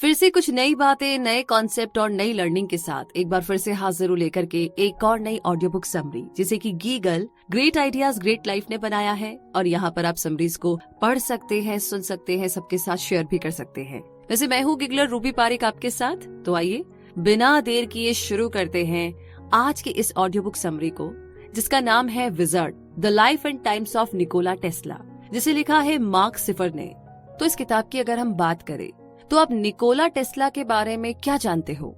फिर से कुछ नई बातें, नए कॉन्सेप्ट और नई लर्निंग के साथ एक बार फिर से हाजिर हूं लेकर के एक और नई ऑडियो बुक समरी, जिसे कि गीगल ग्रेट आइडियाज ग्रेट लाइफ ने बनाया है। और यहाँ पर आप समरीज को पढ़ सकते हैं, सुन सकते हैं, सबके साथ शेयर भी कर सकते हैं। वैसे मैं हूँ गिगलर रूबी पारिक आपके साथ। तो आइए बिना देर किए शुरू करते हैं आज के इस ऑडियो बुक समरी को, जिसका नाम है wizard the life and times of Nikola Tesla, जिसे लिखा है मार्क सिफर ने। तो इस किताब की अगर हम बात करें तो आप निकोला टेस्ला के बारे में क्या जानते हो?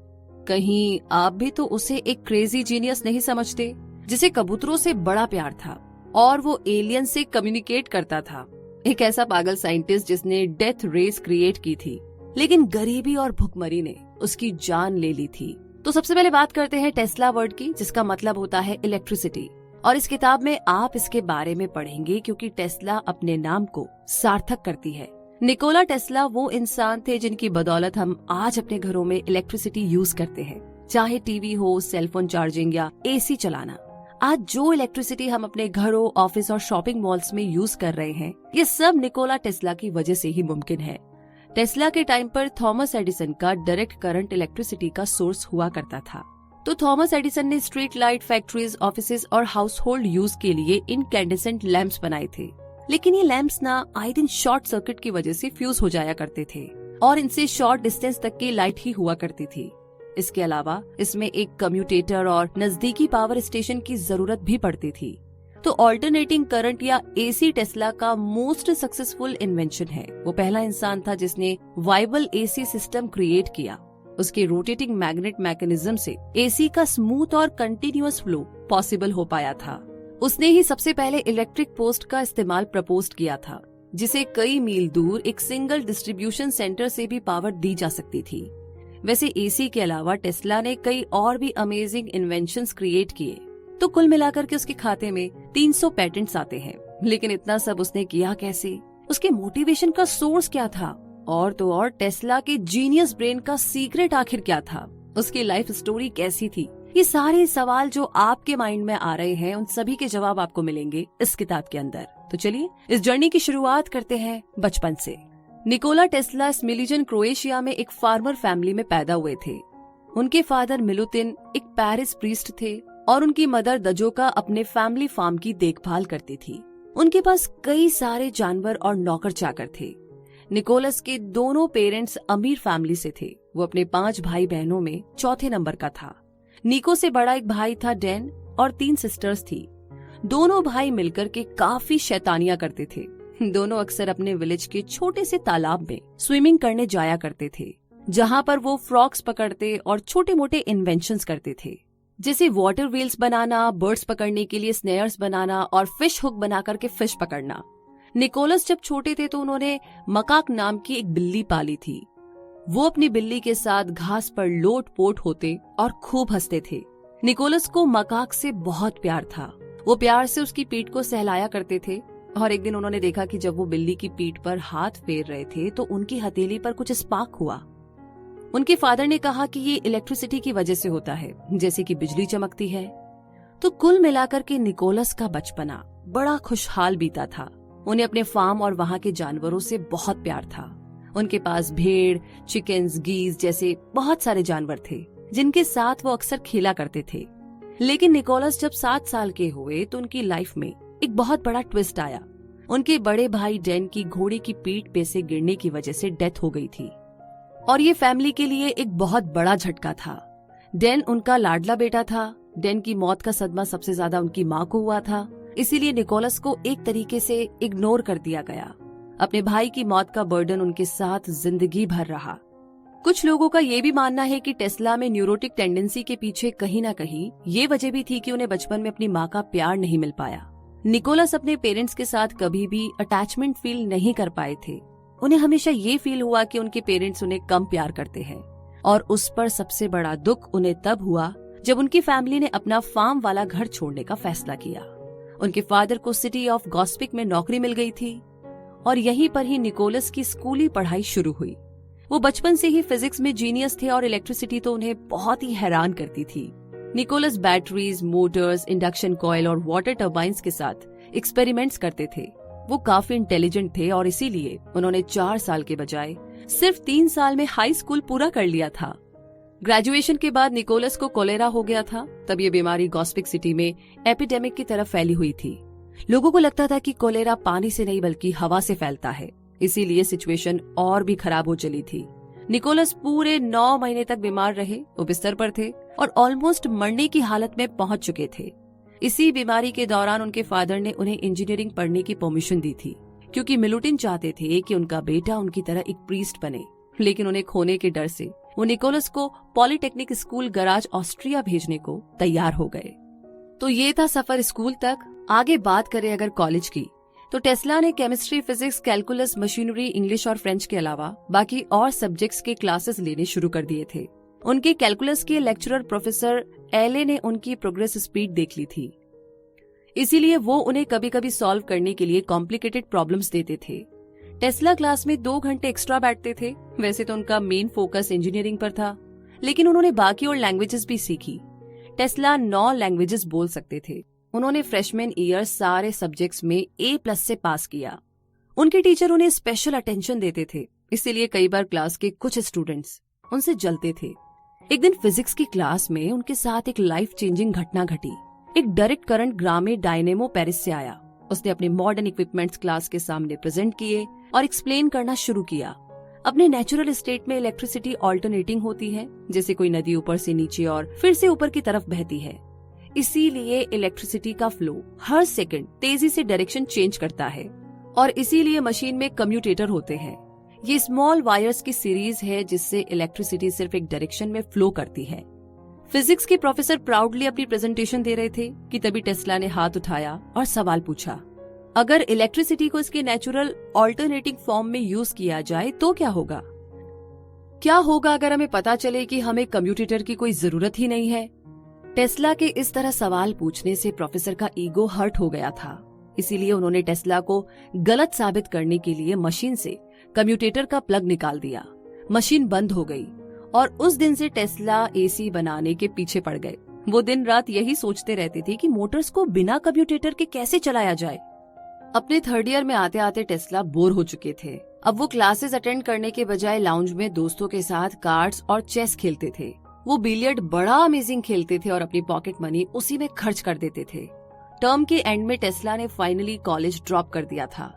कहीं आप भी तो उसे एक क्रेजी जीनियस नहीं समझते, जिसे कबूतरों से बड़ा प्यार था और वो एलियन से कम्युनिकेट करता था। एक ऐसा पागल साइंटिस्ट जिसने डेथ रेस क्रिएट की थी, लेकिन गरीबी और भुखमरी ने उसकी जान ले ली थी। तो सबसे पहले बात करते हैं टेस्ला वर्ड की, जिसका मतलब होता है इलेक्ट्रिसिटी। और इस किताब में आप इसके बारे में पढ़ेंगे क्योंकि टेस्ला अपने नाम को सार्थक करती है। निकोला टेस्ला वो इंसान थे जिनकी बदौलत हम आज अपने घरों में इलेक्ट्रिसिटी यूज करते हैं, चाहे टीवी हो, सेलफोन चार्जिंग या एसी चलाना। आज जो इलेक्ट्रिसिटी हम अपने घरों, ऑफिस और शॉपिंग मॉल्स में यूज कर रहे हैं, ये सब निकोला टेस्ला की वजह से ही मुमकिन है। टेस्ला के टाइम पर थॉमस एडिसन का डायरेक्ट करंट इलेक्ट्रिसिटी का सोर्स हुआ करता था। तो थॉमस एडिसन ने स्ट्रीट लाइट, फैक्ट्रीज, ऑफिसेज और हाउस होल्ड यूज के लिए इनकैंडेसेंट लैंप्स बनाए थे। लेकिन ये लैंप्स ना आए दिन शॉर्ट सर्किट की वजह से फ्यूज हो जाया करते थे और इनसे शॉर्ट डिस्टेंस तक की लाइट ही हुआ करती थी। इसके अलावा इसमें एक कम्यूटेटर और नजदीकी पावर स्टेशन की जरूरत भी पड़ती थी। तो ऑल्टरनेटिंग करंट या एसी टेस्ला का मोस्ट सक्सेसफुल इन्वेंशन है। वो पहला इंसान था जिसने वाइबल एसी सिस्टम क्रिएट किया। उसके रोटेटिंग मैग्नेट मैकेनिज्म से एसी का स्मूथ और कंटिन्यूअस फ्लो पॉसिबल हो पाया था। उसने ही सबसे पहले इलेक्ट्रिक पोस्ट का इस्तेमाल प्रपोज किया था, जिसे कई मील दूर एक सिंगल डिस्ट्रीब्यूशन सेंटर से भी पावर दी जा सकती थी। वैसे एसी के अलावा टेस्ला ने कई और भी अमेजिंग इन्वेंशंस क्रिएट किए। तो कुल मिलाकर के उसके खाते में 300 पेटेंट्स आते हैं। लेकिन इतना सब उसने किया कैसे? उसके मोटिवेशन का सोर्स क्या था? और तो और टेस्ला के जीनियस ब्रेन का सीक्रेट आखिर क्या था? उसकी लाइफ स्टोरी कैसी थी? ये सारे सवाल जो आपके माइंड में आ रहे हैं, उन सभी के जवाब आपको मिलेंगे इस किताब के अंदर। तो चलिए इस जर्नी की शुरुआत करते हैं बचपन से। निकोला टेस्ला स्मिलिजन, क्रोएशिया में एक फार्मर फैमिली में पैदा हुए थे। उनके फादर मिलुतिन एक पेरिस प्रीस्ट थे और उनकी मदर दजोका अपने फैमिली फार्म की देखभाल करती थी। उनके पास कई सारे जानवर और नौकर चाकर थे। निकोलस के दोनों पेरेंट्स अमीर फैमिली से थे। वो अपने 5 भाई बहनों में चौथे नंबर का था। निको से बड़ा एक भाई था डैन और 3 सिस्टर्स थी। दोनों भाई मिलकर के काफी शैतानियां करते थे। दोनों अक्सर अपने विलेज के छोटे से तालाब में स्विमिंग करने जाया करते थे, जहां पर वो फ्रॉग्स पकड़ते और छोटे मोटे इन्वेंशंस करते थे, जैसे वाटर व्हील्स बनाना, बर्ड्स पकड़ने के लिए स्नेयर्स बनाना और फिश हुक बना करके फिश पकड़ना। निकोलस जब छोटे थे तो उन्होंने मकाक नाम की एक बिल्ली पाली थी। वो अपनी बिल्ली के साथ घास पर लोट पोट होते और खूब हंसते थे। निकोलस को मकाक से बहुत प्यार था। वो प्यार से उसकी पीठ को सहलाया करते थे। और एक दिन उन्होंने देखा कि जब वो बिल्ली की पीठ पर हाथ फेर रहे थे तो उनकी हथेली पर कुछ स्पार्क हुआ। उनके फादर ने कहा कि ये इलेक्ट्रिसिटी की वजह से होता है, जैसे कि बिजली चमकती है। तो कुल मिलाकर के निकोलस का बचपना बड़ा खुशहाल बीता था। उन्हें अपने फार्म और वहाँ के जानवरों से बहुत प्यार था। उनके पास भेड़, चिकन्स, गीज जैसे बहुत सारे जानवर थे, जिनके साथ वो अक्सर खेला करते थे। लेकिन निकोलस जब 7 साल के हुए तो उनकी लाइफ में एक बहुत बड़ा ट्विस्ट आया। उनके बड़े भाई डैन की घोड़े की पीठ पे से गिरने की वजह से डेथ हो गई थी और ये फैमिली के लिए एक बहुत बड़ा झटका था। डैन उनका लाडला बेटा था। डैन की मौत का सदमा सबसे ज्यादा उनकी माँ को हुआ था, इसीलिए निकोलस को एक तरीके से इग्नोर कर दिया गया। अपने भाई की मौत का बर्डन उनके साथ जिंदगी भर रहा। कुछ लोगों का ये भी मानना है कि टेस्ला में न्यूरोटिक टेंडेंसी के पीछे कहीं ना कहीं ये वजह भी थी कि उन्हें बचपन में अपनी माँ का प्यार नहीं मिल पाया। निकोलस अपने पेरेंट्स के साथ कभी भी अटैचमेंट फील नहीं कर पाए थे। उन्हें हमेशा ये फील हुआ कि उनके पेरेंट्स उन्हें कम प्यार करते हैं। और उस पर सबसे बड़ा दुख उन्हें तब हुआ जब उनकी फैमिली ने अपना फार्म वाला घर छोड़ने का फैसला किया। उनके फादर को सिटी ऑफ गॉस्पिक में नौकरी मिल गई थी और यहीं पर ही निकोलस की स्कूली पढ़ाई शुरू हुई। वो बचपन से ही फिजिक्स में जीनियस थे और इलेक्ट्रिसिटी तो उन्हें बहुत ही हैरान करती थी। Nicholas batteries, motors, induction coil और वाटर टर्बाइन्स के साथ एक्सपेरिमेंट्स करते थे। वो काफी इंटेलिजेंट थे और इसीलिए उन्होंने 4 साल के बजाय सिर्फ 3 साल में हाई स्कूल पूरा कर लिया था। ग्रेजुएशन के बाद निकोलस को कोलेरा हो गया था। तब ये बीमारी गॉस्पिक सिटी में एपिडेमिक की तरफ फैली हुई थी। लोगों को लगता था कि कोलेरा पानी से नहीं बल्कि हवा से फैलता है, इसीलिए सिचुएशन और भी खराब हो चली थी। निकोलस पूरे 9 महीने तक बीमार रहे। वो बिस्तर पर थे और ऑलमोस्ट मरने की हालत में पहुंच चुके थे। इसी बीमारी के दौरान उनके फादर ने उन्हें इंजीनियरिंग पढ़ने की परमिशन दी थी, क्योंकि मिलुटिन चाहते थे कि उनका बेटा उनकी तरह एक प्रीस्ट बने। लेकिन उन्हें खोने के डर से वो निकोलस को पॉलिटेक्निक स्कूल गराज ऑस्ट्रिया भेजने को तैयार हो गए। तो ये था सफर स्कूल तक। आगे बात करें अगर कॉलेज की, तो टेस्ला ने chemistry, physics, calculus, machinery, English और फ्रेंच के अलावा बाकी और सब्जेक्ट्स के क्लासेस लेने शुरू कर दिए थे। उनके कैलकुलस के लेक्चरर प्रोफेसर एले ने उनकी प्रोग्रेस स्पीड देख ली थी, इसीलिए वो उन्हें कभी कभी सॉल्व करने के लिए कॉम्प्लिकेटेड प्रॉब्लम्स देते थे। टेस्ला क्लास में 2 घंटे एक्स्ट्रा बैठते थे। वैसे तो उनका मेन फोकस इंजीनियरिंग पर था, लेकिन उन्होंने बाकी और लैंग्वेजेस भी सीखी। टेस्ला 9 लैंग्वेजेस बोल सकते थे। उन्होंने फ्रेशमैन ईयर सारे सब्जेक्ट्स में A+ से पास किया। उनके टीचर उन्हें स्पेशल अटेंशन देते थे, इसीलिए कई बार क्लास के कुछ स्टूडेंट्स उनसे जलते थे। एक दिन फिजिक्स की क्लास में उनके साथ एक लाइफ चेंजिंग घटना घटी। एक डायरेक्ट करंट ग्रामे डायनेमो पेरिस से आया। उसने अपने मॉडर्न इक्विपमेंट्स क्लास के सामने प्रेजेंट किए और एक्सप्लेन करना शुरू किया। अपने नेचुरल स्टेट में इलेक्ट्रिसिटी ऑल्टरनेटिंग होती है, जैसे कोई नदी ऊपर से नीचे और फिर से ऊपर की तरफ बहती है। इसीलिए इलेक्ट्रिसिटी का फ्लो हर सेकंड तेजी से डायरेक्शन चेंज करता है, और इसीलिए मशीन में कम्यूटेटर होते हैं। ये स्मॉल वायर्स की सीरीज है जिससे इलेक्ट्रिसिटी सिर्फ एक डायरेक्शन में फ्लो करती है। फिजिक्स के प्रोफेसर प्राउडली अपनी प्रेजेंटेशन दे रहे थे कि तभी टेस्ला ने हाथ उठाया और सवाल पूछा, अगर इलेक्ट्रिसिटी को इसके नेचुरल ऑल्टरनेटिंग फॉर्म में यूज किया जाए तो क्या होगा? क्या होगा अगर हमें पता चले कि हमें कम्यूटेटर की कोई जरूरत ही नहीं है? टेस्ला के इस तरह सवाल पूछने से प्रोफेसर का ईगो हर्ट हो गया था। इसीलिए उन्होंने टेस्ला को गलत साबित करने के लिए मशीन से कम्यूटेटर का प्लग निकाल दिया। मशीन बंद हो गई और उस दिन से टेस्ला एसी बनाने के पीछे पड़ गए। वो दिन रात यही सोचते रहते थे कि मोटर्स को बिना कम्यूटेटर के कैसे चलाया जाए। अपने 3rd ईयर में आते आते टेस्ला बोर हो चुके थे। अब वो क्लासेस अटेंड करने के बजाय लाउंज में दोस्तों के साथ कार्ड्स और चेस खेलते थे। वो बिलियर्ड बड़ा अमेजिंग खेलते थे और अपनी पॉकेट मनी उसी में खर्च कर देते थे। टर्म के एंड में टेस्ला ने फाइनली कॉलेज ड्रॉप कर दिया था।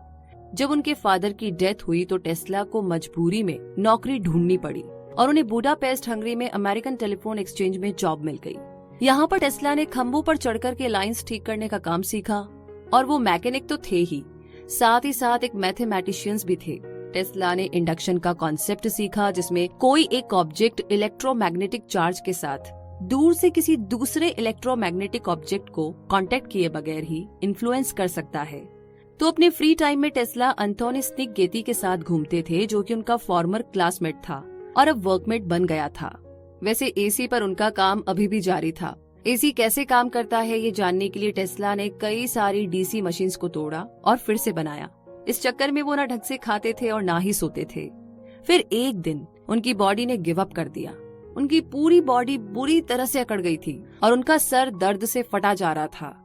जब उनके फादर की डेथ हुई तो टेस्ला को मजबूरी में नौकरी ढूंढनी पड़ी और उन्हें बुडापेस्ट हंगरी में अमेरिकन टेलीफोन एक्सचेंज में जॉब मिल गई। यहाँ पर टेस्ला ने खंभों पर चढ़कर के लाइंस ठीक करने का काम सीखा, और वो मैकेनिक तो थे ही साथ एक मैथमेटिशियंस भी थे। टेस्ला ने इंडक्शन का कॉन्सेप्ट सीखा, जिसमें कोई एक ऑब्जेक्ट इलेक्ट्रोमैग्नेटिक चार्ज के साथ दूर से किसी दूसरे इलेक्ट्रोमैग्नेटिक ऑब्जेक्ट को कांटेक्ट किए बगैर ही इन्फ्लुएंस कर सकता है। तो अपने फ्री टाइम में टेस्ला एंथोनी स्निगगेती के साथ घूमते थे, जो कि उनका फॉर्मर क्लासमेट था और अब वर्कमेट बन गया था। वैसे एसी पर उनका काम अभी भी जारी था। एसी कैसे काम करता है ये जानने के लिए टेस्ला ने कई सारी डीसी मशीन्स को तोड़ा और फिर से बनाया। इस चक्कर में वो ना ढंग से खाते थे और ना ही सोते थे। फिर एक दिन उनकी बॉडी ने गिव अप कर दिया। उनकी पूरी बॉडी बुरी तरह से अकड़ गई थी और उनका सर दर्द से फटा जा रहा था।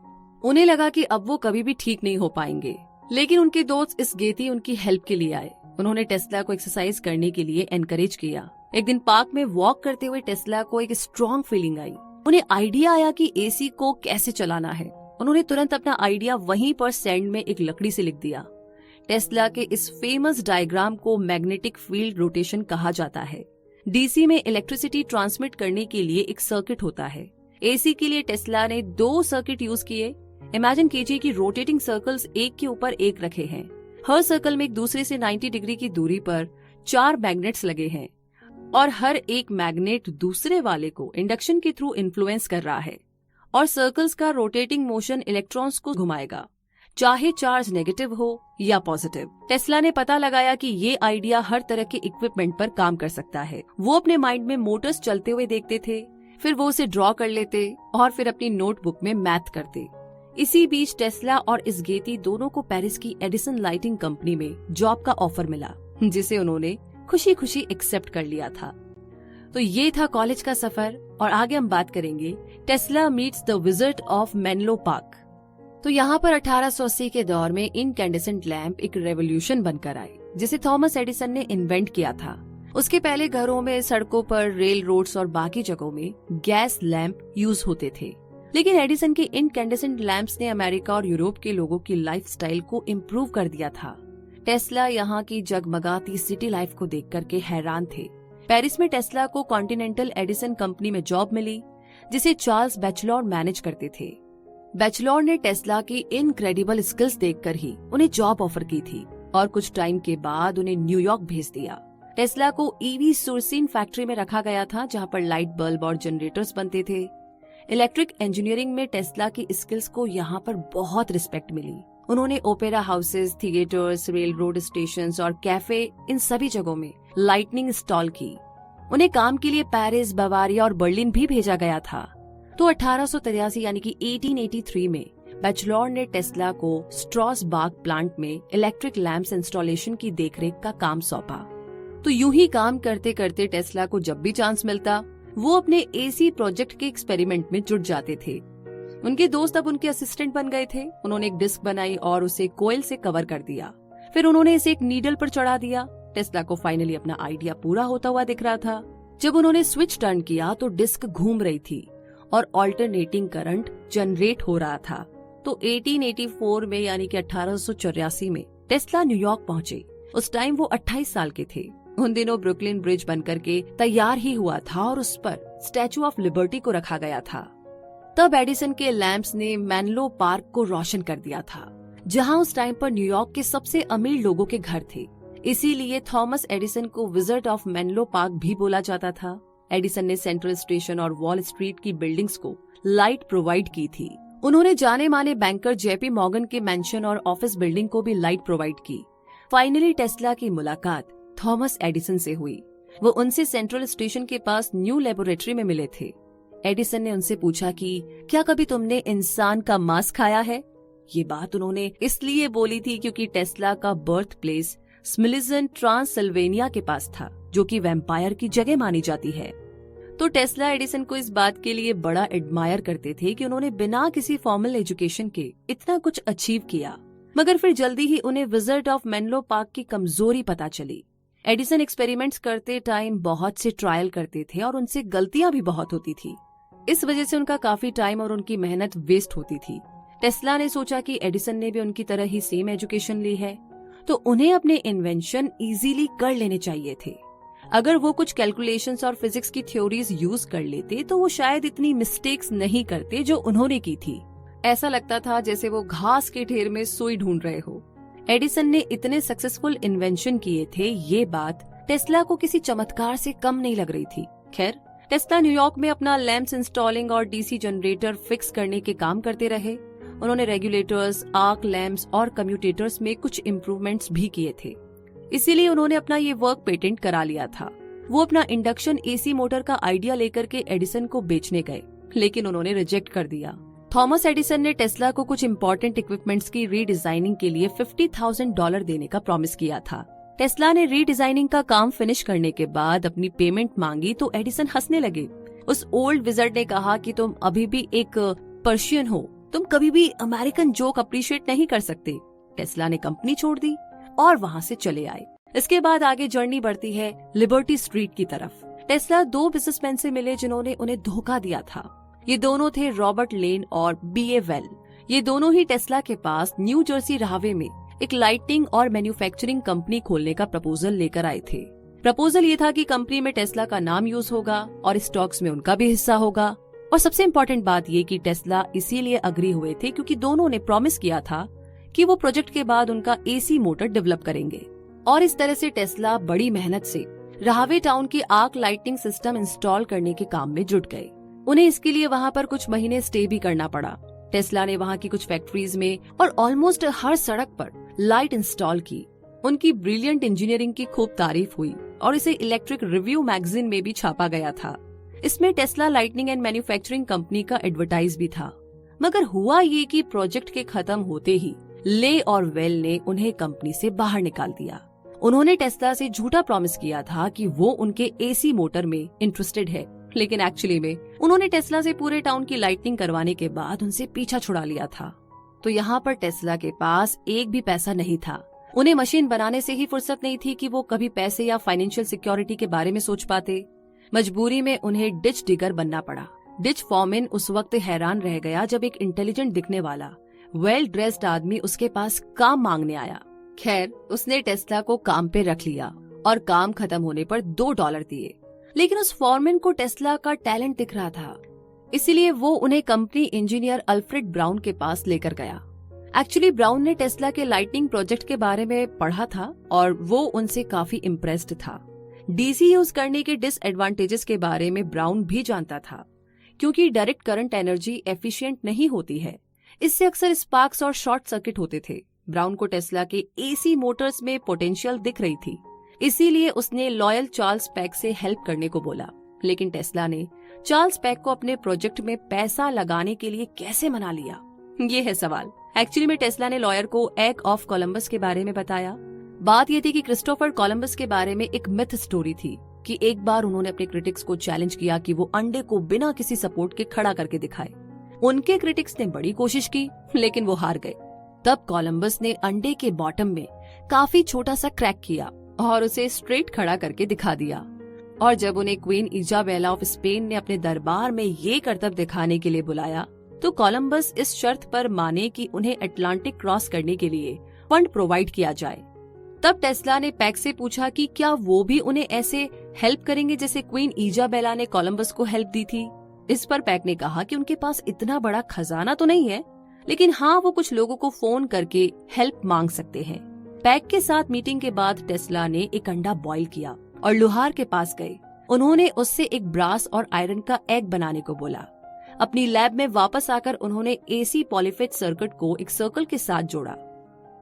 उन्हें लगा कि अब वो कभी भी ठीक नहीं हो पाएंगे, लेकिन उनके दोस्त इस गेती उनकी हेल्प के लिए आए। उन्होंने टेस्ला को एक्सरसाइज करने के लिए एनकरेज किया। एक दिन पार्क में वॉक करते हुए टेस्ला को एक स्ट्रॉन्ग फीलिंग आई। उन्हें आइडिया आया कि एसी को कैसे चलाना है। उन्होंने तुरंत अपना आइडिया वहीं पर सैंड में एक लकड़ी से लिख दिया। टेस्ला के इस फेमस डायग्राम को मैग्नेटिक फील्ड रोटेशन कहा जाता है। डीसी में इलेक्ट्रिसिटी ट्रांसमिट करने के लिए एक सर्किट होता है। एसी के लिए टेस्ला ने 2 सर्किट यूज किए। इमेजिन कीजिए कि रोटेटिंग सर्कल्स एक के ऊपर एक रखे हैं। हर सर्कल में एक दूसरे से 90 डिग्री की दूरी पर 4 मैग्नेट्स लगे हैं और हर एक मैग्नेट दूसरे वाले को इंडक्शन के थ्रू इन्फ्लुएंस कर रहा है, और सर्कल्स का रोटेटिंग मोशन इलेक्ट्रॉन्स को घुमाएगा, चाहे चार्ज नेगेटिव हो या पॉजिटिव। टेस्ला ने पता लगाया कि ये आइडिया हर तरह के इक्विपमेंट पर काम कर सकता है। वो अपने माइंड में मोटर्स चलते हुए देखते थे, फिर वो उसे ड्रॉ कर लेते और फिर अपनी नोटबुक में मैथ करते। इसी बीच टेस्ला और इस गेती दोनों को पेरिस की एडिसन लाइटिंग कंपनी में जॉब का ऑफर मिला, जिसे उन्होंने खुशी खुशी एक्सेप्ट कर लिया था। तो ये था कॉलेज का सफर, और आगे हम बात करेंगे Tesla meets the visit of Menlo park. तो यहाँ पर 1880 के दौर में इनकैंडेसेंट लैंप एक रेवोल्यूशन बनकर आए। जिसे थॉमस एडिसन ने इन्वेंट किया था। उसके पहले घरों में, सड़कों पर, रेल रोड्स और बाकी जगहों में गैस लैंप यूज होते थे, लेकिन एडिसन के इनकैंडेसेंट लैंप्स ने अमेरिका और यूरोप के लोगों की लाइफस्टाइल को इम्प्रूव कर दिया था। टेस्ला यहाँ की जगमगाती सिटी लाइफ को देख करके हैरान थे। पेरिस में टेस्ला को कॉन्टिनेंटल एडिसन कंपनी में जॉब मिली, जिसे चार्ल्स बैचलर मैनेज करते थे। बैचलर ने टेस्ला की इनक्रेडिबल स्किल्स देखकर ही उन्हें जॉब ऑफर की थी और कुछ टाइम के बाद उन्हें न्यूयॉर्क भेज दिया। टेस्ला को ईवी सोर्सिन फैक्ट्री में रखा गया था, जहाँ पर लाइट बल्ब और जनरेटर्स बनते थे। इलेक्ट्रिक इंजीनियरिंग में टेस्ला की स्किल्स को यहाँ पर बहुत रिस्पेक्ट मिली। उन्होंने opera houses, theatres, rail road station और कैफे, इन सभी जगहों में लाइटनिंग इंस्टॉल की। उन्हें काम के लिए पेरिस, बवारिया और बर्लिन भी भेजा गया था। तो 1883 यानी कि 1883 में बैचलर ने टेस्ला को स्ट्रॉसबार्ग प्लांट में इलेक्ट्रिक लैंप्स इंस्टॉलेशन की देखरेख का काम सौंपा। तो यूं ही काम करते करते टेस्ला को जब भी चांस मिलता, वो अपने एसी प्रोजेक्ट के एक्सपेरिमेंट में जुट जाते थे। उनके दोस्त अब उनके असिस्टेंट बन गए थे। उन्होंने एक डिस्क बनाई और उसे कोयल से कवर कर दिया। फिर उन्होंने इसे एक नीडल पर चढ़ा दिया। टेस्ला को फाइनली अपना आइडिया पूरा होता हुआ दिख रहा था। जब उन्होंने स्विच टर्न किया तो डिस्क घूम रही थी और ऑल्टरनेटिंग करंट जनरेट हो रहा था। तो 1884 में यानी कि 1884 में टेस्ला न्यूयॉर्क पहुंचे। उस टाइम वो 28 साल के थे। उन दिनों ब्रुकलिन ब्रिज बनकर के तैयार ही हुआ था और उस पर स्टैचू ऑफ लिबर्टी को रखा गया था। तब एडिसन के लैंप्स ने मेनलो पार्क को रोशन कर दिया था, जहां उस टाइम पर न्यूयॉर्क के सबसे अमीर लोगों के घर थे। इसीलिए थॉमस एडिसन को विजिट ऑफ मेनलो पार्क भी बोला जाता था। एडिसन ने सेंट्रल स्टेशन और वॉल स्ट्रीट की बिल्डिंग्स को लाइट प्रोवाइड की थी। उन्होंने जाने माने बैंकर जेपी मॉर्गन के मैंशन और ऑफिस बिल्डिंग को भी लाइट प्रोवाइड की। फाइनली टेस्ला की मुलाकात थॉमस एडिसन से हुई। वो उनसे सेंट्रल स्टेशन के पास न्यू लेबोरेटरी में मिले थे। एडिसन ने उनसे पूछा कि क्या कभी तुमने इंसान का मांस खाया है? ये बात उन्होंने इसलिए बोली थी क्योंकि टेस्ला का बर्थ प्लेस स्मिलिजन ट्रांससिल्वेनिया के पास था, जो कि वैम्पायर की जगह मानी जाती है। तो टेस्ला एडिसन को इस बात के लिए बड़ा एडमायर करते थे कि उन्होंने बिना किसी फॉर्मल एजुकेशन के इतना कुछ अचीव किया। मगर फिर जल्दी ही उन्हें विजिट ऑफ मेनलो पार्क की कमजोरी पता चली। एडिसन एक्सपेरिमेंट्स करते टाइम बहुत से ट्रायल करते थे और उनसे गलतियां भी बहुत होती थी। इस वजह से उनका काफी टाइम और उनकी मेहनत वेस्ट होती थी। टेस्ला ने सोचा कि एडिसन ने भी उनकी तरह ही सेम एजुकेशन ली है, तो उन्हें अपने इन्वेंशन इजीली कर लेने चाहिए थे। अगर वो कुछ कैलकुलेशंस और फिजिक्स की थ्योरीज यूज कर लेते तो वो शायद इतनी मिस्टेक्स नहीं करते जो उन्होंने की थी। ऐसा लगता था जैसे वो घास के ढेर में सुई ढूंढ रहे हो। एडिसन ने इतने सक्सेसफुल इन्वेंशन किए थे, ये बात टेस्ला को किसी चमत्कार से कम नहीं लग रही थी। खैर, टेस्ला न्यूयॉर्क में अपना लैंप्स इंस्टॉलिंग और डीसी जनरेटर फिक्स करने के काम करते रहे। उन्होंने रेगुलेटर्स, आर्क लैंप्स और कम्यूटेटर्स में कुछ इम्प्रूवमेंट्स भी किए थे। इसीलिए उन्होंने अपना ये वर्क पेटेंट करा लिया था। वो अपना इंडक्शन एसी मोटर का आइडिया लेकर के एडिसन को बेचने गए, लेकिन उन्होंने रिजेक्ट कर दिया। थॉमस एडिसन ने टेस्ला को कुछ इम्पोर्टेंट इक्विपमेंट्स की रीडिजाइनिंग के लिए $50,000 देने का प्रॉमिस किया था। टेस्ला ने रीडिजाइनिंग का काम फिनिश करने के बाद अपनी पेमेंट मांगी तो एडिसन हंसने लगे। उस ओल्ड विजर्ड ने कहा कि तुम अभी भी एक पर्शियन हो, तुम कभी भी अमेरिकन जोक अप्रिशिएट नहीं कर सकते। टेस्ला ने कंपनी छोड़ दी और वहाँ से चले आए। इसके बाद आगे जर्नी बढ़ती है लिबर्टी स्ट्रीट की तरफ। टेस्ला 2 बिजनेसमैन से मिले जिन्होंने उन्हें धोखा दिया था। ये दोनों थे रॉबर्ट लेन और B.A. वेल। ये दोनों ही टेस्ला के पास न्यू जर्सी राहवे में एक लाइटिंग और मैन्युफैक्चरिंग कंपनी खोलने का प्रपोजल लेकर आए थे। प्रपोजल ये था कि कंपनी में टेस्ला का नाम यूज होगा और स्टॉक्स में उनका भी हिस्सा होगा। और सबसे इम्पोर्टेंट बात ये कि टेस्ला इसीलिए अग्री हुए थे क्योंकि दोनों ने प्रॉमिस किया था कि वो प्रोजेक्ट के बाद उनका एसी मोटर डेवलप करेंगे। और इस तरह से टेस्ला बड़ी मेहनत से राहवे टाउन की आर्क लाइटिंग सिस्टम इंस्टॉल करने के काम में जुट गए। उन्हें इसके लिए वहाँ पर कुछ महीने स्टे भी करना पड़ा। टेस्ला ने वहाँ की कुछ फैक्ट्रीज में और ऑलमोस्ट हर सड़क पर लाइट इंस्टॉल की। उनकी ब्रिलियंट इंजीनियरिंग की खूब तारीफ हुई और इसे इलेक्ट्रिक रिव्यू मैगजीन में भी छापा गया था। इसमें Tesla lightning and manufacturing company का एडवर्टाइज भी था। मगर हुआ ये कि प्रोजेक्ट के खत्म होते ही ले और वेल ने उन्हें कंपनी से बाहर निकाल दिया। उन्होंने टेस्ला से झूठा प्रॉमिस किया था कि वो उनके एसी मोटर में इंटरेस्टेड है, लेकिन एक्चुअली में उन्होंने टेस्ला से पूरे टाउन की लाइटिंग करवाने के बाद उनसे पीछा छुड़ा लिया था। तो यहाँ पर टेस्ला के पास एक भी पैसा नहीं था। उन्हें मशीन बनाने से ही फुर्सत नहीं थी कि वो कभी पैसे या फाइनेंशियल सिक्योरिटी के बारे में सोच पाते। मजबूरी में उन्हें डिच डिगर बनना पड़ा। डिच फॉरमैन उस वक्त हैरान रह गया जब एक इंटेलिजेंट दिखने वाला वेल ड्रेस्ड आदमी उसके पास काम मांगने आया। खैर, उसने टेस्ला को काम पे रख लिया और काम खत्म होने पर $2 दिए। लेकिन उस फॉरमैन को टेस्ला का टैलेंट दिख रहा था, इसीलिए वो उन्हें कंपनी इंजीनियर अल्फ्रेड ब्राउन के पास लेकर गया। एक्चुअली ब्राउन ने टेस्ला के लाइटनिंग प्रोजेक्ट के बारे में पढ़ा था और वो उनसे काफी इम्प्रेस्ड था। डीसी यूज करने के डिसएडवांटेजेस के बारे में ब्राउन भी जानता था, क्योंकि डायरेक्ट करंट एनर्जी एफिशिएंट नहीं होती है। इससे अक्सर स्पार्क्स और शॉर्ट सर्किट होते थे। ब्राउन को टेस्ला के एसी मोटर्स में पोटेंशियल दिख रही थी, इसीलिए उसने लॉयल चार्ल्स पैक से हेल्प करने को बोला। लेकिन टेस्ला ने चार्ल्स पैक को अपने प्रोजेक्ट में पैसा लगाने के लिए कैसे मना लिया, ये है सवाल। एक्चुअली में टेस्ला ने लॉयर को एग ऑफ कोलंबस के बारे में बताया। बात ये थी कि क्रिस्टोफर कोलंबस के बारे में एक मिथ स्टोरी थी कि एक बार उन्होंने अपने क्रिटिक्स को चैलेंज किया कि वो अंडे को बिना किसी सपोर्ट के खड़ा करके दिखाए। उनके क्रिटिक्स ने बड़ी कोशिश की, लेकिन वो हार गए। तब कोलंबस ने अंडे के बॉटम में काफी छोटा सा क्रैक किया और उसे स्ट्रेट खड़ा करके दिखा दिया। और जब उन्हें क्वीन इजाबेला ऑफ स्पेन ने अपने दरबार में ये करतब दिखाने के लिए बुलाया, तो कोलंबस इस शर्त पर माने कि उन्हें अटलांटिक क्रॉस करने के लिए फंड प्रोवाइड किया जाए। तब टेस्ला ने पैक से पूछा कि क्या वो भी उन्हें ऐसे हेल्प करेंगे जैसे क्वीन इजाबेला ने कोलंबस को हेल्प दी थी। इस पर पैक ने कहा कि उनके पास इतना बड़ा खजाना तो नहीं है, लेकिन हाँ, वो कुछ लोगों को फोन करके हेल्प मांग सकते हैं। पैक के साथ मीटिंग के बाद टेस्ला ने एक अंडा बॉईल किया और लुहार के पास गए। उन्होंने उससे एक ब्रास और आयरन का एग बनाने को बोला। अपनी लैब में वापस आकर उन्होंने एसी पॉलीफेज सर्किट को एक सर्कल के साथ जोड़ा।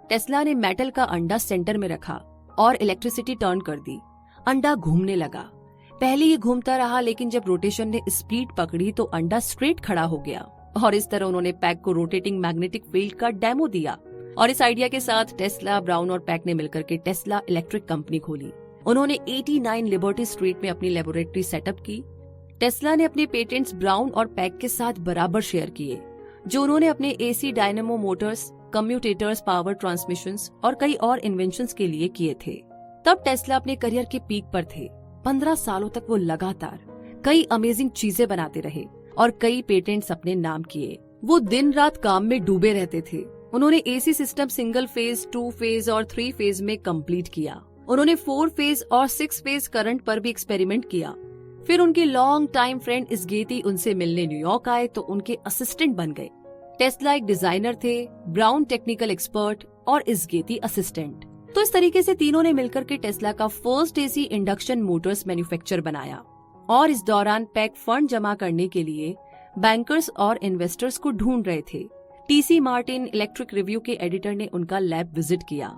टेस्ला ने मेटल का अंडा सेंटर में रखा और इलेक्ट्रिसिटी टर्न कर दी। अंडा घूमने लगा। पहले ये घूमता रहा, लेकिन जब रोटेशन ने स्पीड पकड़ी तो अंडा स्ट्रेट खड़ा हो गया। और इस तरह उन्होंने पैक को रोटेटिंग मैग्नेटिक फील्ड का डेमो दिया। और इस आइडिया के साथ टेस्ला, ब्राउन और पैक ने मिलकर के टेस्ला इलेक्ट्रिक कंपनी खोली। उन्होंने 89 लिबर्टी स्ट्रीट में अपनी लेबोरेटरी सेटअप की। टेस्ला ने अपने पेटेंट्स ब्राउन और पैक के साथ बराबर शेयर किए, जो उन्होंने अपने AC dynamo Motors, commutators, power transmissions और कई और इन्वेंशंस के लिए किए थे। तब टेस्ला अपने करियर के पीक पर थे। 15 सालों तक वो लगातार कई अमेजिंग चीजें बनाते रहे और कई पेटेंट्स अपने नाम किए। वो दिन रात काम में डूबे रहते थे। उन्होंने AC system single phase, 2 phase और 3 फेज में कंप्लीट किया। उन्होंने 4 फेज और 6 फेज करंट पर भी एक्सपेरिमेंट किया। फिर उनके लॉन्ग टाइम फ्रेंड इस्गेती उनसे मिलने न्यूयॉर्क आए तो उनके असिस्टेंट बन गए। टेस्ला एक डिजाइनर थे, ब्राउन टेक्निकल एक्सपर्ट और इस्गेती असिस्टेंट। तो इस तरीके से तीनों ने मिलकर के टेस्ला का first AC induction Motors manufacture बनाया। और इस दौरान पैक फंड जमा करने के लिए बैंकर्स और इन्वेस्टर्स को ढूंढ रहे थे। टीसी मार्टिन, इलेक्ट्रिक रिव्यू के एडिटर ने उनका लैब विजिट किया।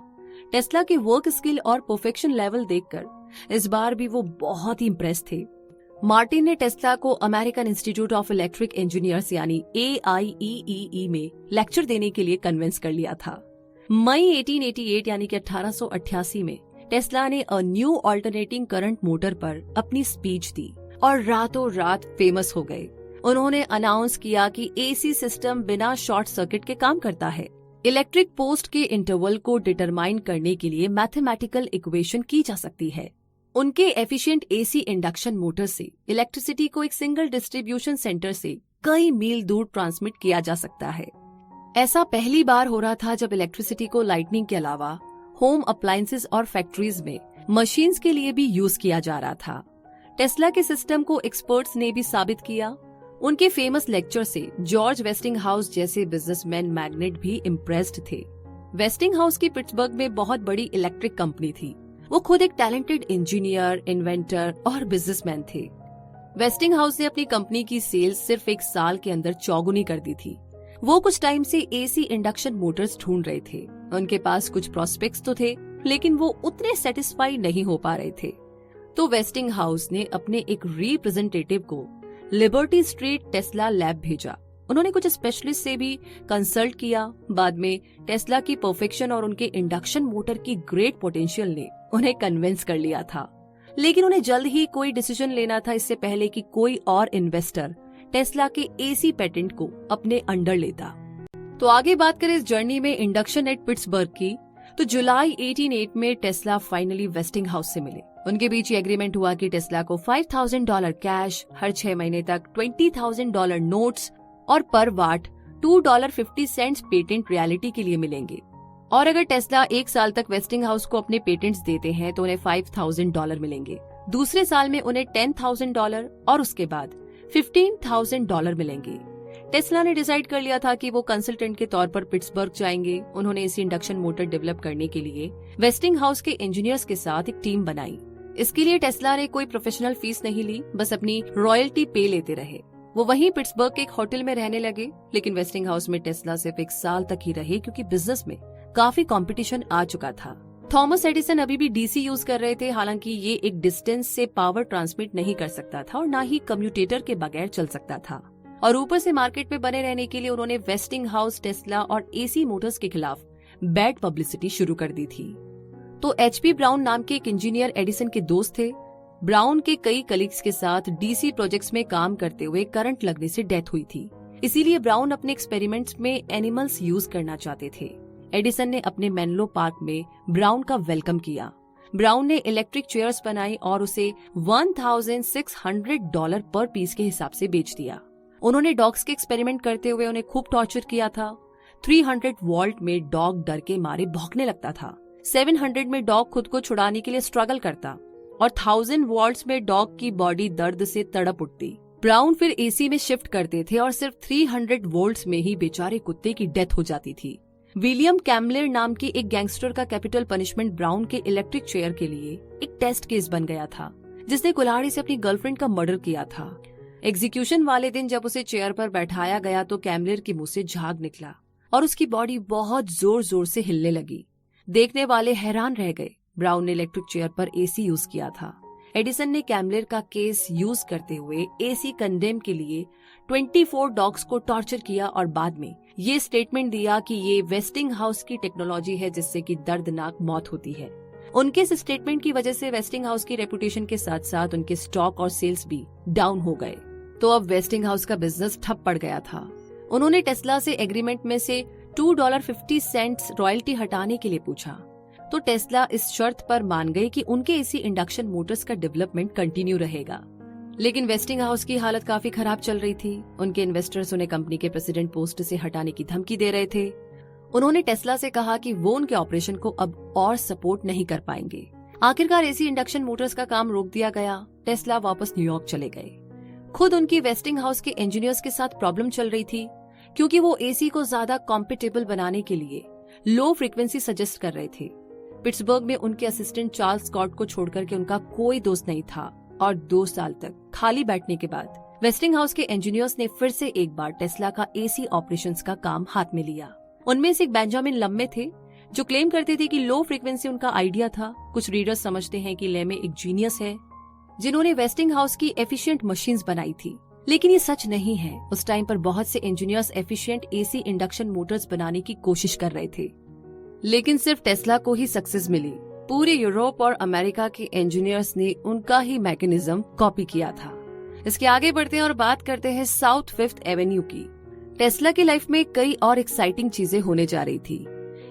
टेस्ला के वर्क स्किल और परफेक्शन लेवल देखकर इस बार भी वो बहुत ही इम्प्रेस थे। मार्टिन ने टेस्ला को American institute of electric engineers यानी AIEEE में लेक्चर देने के लिए कन्विंस कर लिया था। मई 1888 यानी कि 1888 में टेस्ला ने a new alternating current motor पर अपनी स्पीच दी और रातों रात फेमस हो गए। उन्होंने अनाउंस किया कि एसी सिस्टम बिना शॉर्ट सर्किट के काम करता है। इलेक्ट्रिक पोस्ट के इंटरवल को डिटरमाइन करने के लिए मैथमेटिकल इक्वेशन की जा सकती है। उनके एफिशिएंट एसी इंडक्शन मोटर से इलेक्ट्रिसिटी को एक सिंगल डिस्ट्रीब्यूशन सेंटर से कई मील दूर ट्रांसमिट किया जा सकता है। ऐसा पहली बार हो रहा था जब इलेक्ट्रिसिटी को लाइटनिंग के अलावा होम अप्लायंसेस और फैक्ट्रीज में मशीन्स के लिए भी यूज किया जा रहा था। टेस्ला के सिस्टम को एक्सपर्ट्स ने भी साबित किया। उनके फेमस लेक्चर से जॉर्ज वेस्टिंगहाउस जैसे बिजनेसमैन मैग्नेट भी इम्प्रेस्ड थे। वेस्टिंगहाउस की पिट्सबर्ग में बहुत बड़ी इलेक्ट्रिक कंपनी थी। वो खुद एक टैलेंटेड इंजीनियर, इन्वेंटर और बिजनेसमैन थे। वेस्टिंगहाउस ने अपनी कंपनी की सेल्स सिर्फ 1 साल के अंदर चौगुनी कर दी थी। वो कुछ टाइम से एसी इंडक्शन मोटर्स ढूंढ रहे थे। उनके पास कुछ प्रोस्पेक्ट्स तो थे, लेकिन वो उतने सेटिस्फाई नहीं हो पा रहे थे। तो वेस्टिंगहाउस ने अपने एक रिप्रेजेंटेटिव को लिबर्टी स्ट्रीट टेस्ला लैब भेजा। उन्होंने कुछ स्पेशलिस्ट से भी कंसल्ट किया। बाद में टेस्ला की परफेक्शन और उनके इंडक्शन मोटर की ग्रेट पोटेंशियल ने उन्हें कन्विंस कर लिया था। लेकिन उन्हें जल्द ही कोई डिसीजन लेना था, इससे पहले कि कोई और इन्वेस्टर टेस्ला के एसी पेटेंट को अपने अंडर लेता। तो आगे बात करें इस जर्नी में इंडक्शन एट पिट्सबर्ग की, तो जुलाई 1808 में टेस्ला फाइनली वेस्टिंग हाउस से मिले। उनके बीच ये एग्रीमेंट हुआ कि टेस्ला को $5,000 कैश, हर 6 महीने तक $20,000 नोट्स और पर वाट $2.50 पेटेंट रॉयल्टी के लिए मिलेंगे। और अगर टेस्ला 1 साल तक वेस्टिंग हाउस को अपने पेटेंट्स देते हैं तो उन्हें $5,000 मिलेंगे। दूसरे साल में उन्हें $10,000 और उसके बाद $15,000 मिलेंगे। टेस्ला ने डिसाइड कर लिया था कि वो कंसल्टेंट के तौर पर पिट्सबर्ग जाएंगे। उन्होंने इसी इंडक्शन मोटर डेवलप करने के लिए वेस्टिंग हाउस के इंजीनियर्स के साथ एक टीम बनाई। इसके लिए टेस्ला ने कोई प्रोफेशनल फीस नहीं ली, बस अपनी रॉयल्टी पे लेते रहे। वो वहीं पिट्सबर्ग के एक होटल में रहने लगे, लेकिन वेस्टिंग हाउस में टेस्ला सिर्फ 1 साल तक ही रहे क्योंकि बिजनेस में काफी कंपटीशन आ चुका था। थॉमस एडिसन अभी भी डीसी यूज कर रहे थे, हालांकि ये एक डिस्टेंस से पावर ट्रांसमिट नहीं कर सकता था और न ही कम्यूटेटर के बगैर चल सकता था। और ऊपर से मार्केट में बने रहने के लिए उन्होंने वेस्टिंग हाउस, टेस्ला और एसी मोटर्स के खिलाफ बैड पब्लिसिटी शुरू कर दी थी। तो एचपी ब्राउन नाम के एक इंजीनियर एडिसन के दोस्त थे। ब्राउन के कई कलीग्स के साथ डीसी प्रोजेक्ट्स में काम करते हुए करंट लगने से डेथ हुई थी, इसीलिए ब्राउन अपने एक्सपेरिमेंट्स में एनिमल्स यूज करना चाहते थे। एडिसन ने अपने मेनलो पार्क में ब्राउन का वेलकम किया। ब्राउन ने इलेक्ट्रिक चेयर्स बनाई और उसे $1,600 पर पीस के हिसाब से बेच दिया। उन्होंने डॉग्स के एक्सपेरिमेंट करते हुए उन्हें खूब टॉर्चर किया था। 300 वोल्ट में डॉग डर के मारे भौंकने लगता था, 700 में डॉग खुद को छुड़ाने के लिए स्ट्रगल करता और 1000 वोल्ट्स में डॉग की बॉडी दर्द से तड़प उठती। ब्राउन फिर एसी में शिफ्ट करते थे और सिर्फ 300 वोल्ट्स में ही बेचारे कुत्ते की डेथ हो जाती थी। विलियम कैम्बलर नाम के एक गैंगस्टर का कैपिटल पनिशमेंट ब्राउन के इलेक्ट्रिक चेयर के लिए एक टेस्ट केस बन गया था, जिसने कुल्हाड़ी से अपनी गर्लफ्रेंड का मर्डर किया था। एग्जीक्यूशन वाले दिन जब उसे चेयर पर बैठाया गया तो कैम्बलर के मुंह से झाग निकला और उसकी बॉडी बहुत जोर जोर से हिलने लगी। देखने वाले हैरान रह गए। ब्राउन ने इलेक्ट्रिक चेयर पर एसी यूज किया था। एडिसन ने कैम्बलर का केस यूज करते हुए एसी कंडेम के लिए 24 डॉग्स को टॉर्चर किया और बाद में ये स्टेटमेंट दिया कि ये वेस्टिंग हाउस की टेक्नोलॉजी है जिससे कि दर्दनाक मौत होती है। उनके इस स्टेटमेंट की वजह से वेस्टिंग हाउस की रेपुटेशन के साथ साथ उनके स्टॉक और सेल्स भी डाउन हो गए। तो अब वेस्टिंग हाउस का बिजनेस ठप पड़ गया था। उन्होंने टेस्ला से एग्रीमेंट में से $2.50 रॉयल्टी हटाने के लिए पूछा, तो टेस्ला इस शर्त पर मान गई कि उनके एसी इंडक्शन मोटर्स का डेवलपमेंट कंटिन्यू रहेगा। लेकिन वेस्टिंग हाउस की हालत काफी खराब चल रही थी। उनके इन्वेस्टर्स उन्हें कंपनी के प्रेसिडेंट पोस्ट से हटाने की धमकी दे रहे थे। उन्होंने टेस्ला से कहा कि वो उनके ऑपरेशन को अब और सपोर्ट नहीं कर पाएंगे। आखिरकार एसी इंडक्शन मोटर्स का काम रोक दिया गया। टेस्ला वापस न्यूयॉर्क चले गए। खुद उनकी वेस्टिंग हाउस के इंजीनियर्स के साथ प्रॉब्लम चल रही थी, क्योंकि वो एसी को ज्यादा कॉम्पिटेबल बनाने के लिए लो फ्रीक्वेंसी सजेस्ट कर रहे थे। पिट्सबर्ग में उनके असिस्टेंट चार्ल्स स्कॉट को छोड़कर के उनका कोई दोस्त नहीं था और 2 साल तक खाली बैठने के बाद वेस्टिंग हाउस के इंजीनियर्स ने फिर से एक बार टेस्ला का एसी ऑपरेशंस का काम हाथ में लिया। उनमें से एक बेंजामिन लम्मे थे जो क्लेम करते थे कि लो फ्रीक्वेंसी उनका आइडिया था। कुछ रीडर्स समझते हैं कि लेमे एक जीनियस है जिन्होंने वेस्टिंग हाउस की एफिशिएंट मशीन्स बनाई थी, लेकिन ये सच नहीं है। उस टाइम पर बहुत से engineers efficient AC induction Motors बनाने की कोशिश कर रहे थे, लेकिन सिर्फ टेस्ला को ही सक्सेस मिली। पूरे यूरोप और अमेरिका के इंजीनियर्स ने उनका ही मैकेनिज्म कॉपी किया था। इसके आगे बढ़ते हैं और बात करते हैं साउथ 5th एवेन्यू की। टेस्ला की लाइफ में कई और एक्साइटिंग चीजें होने जा रही थी।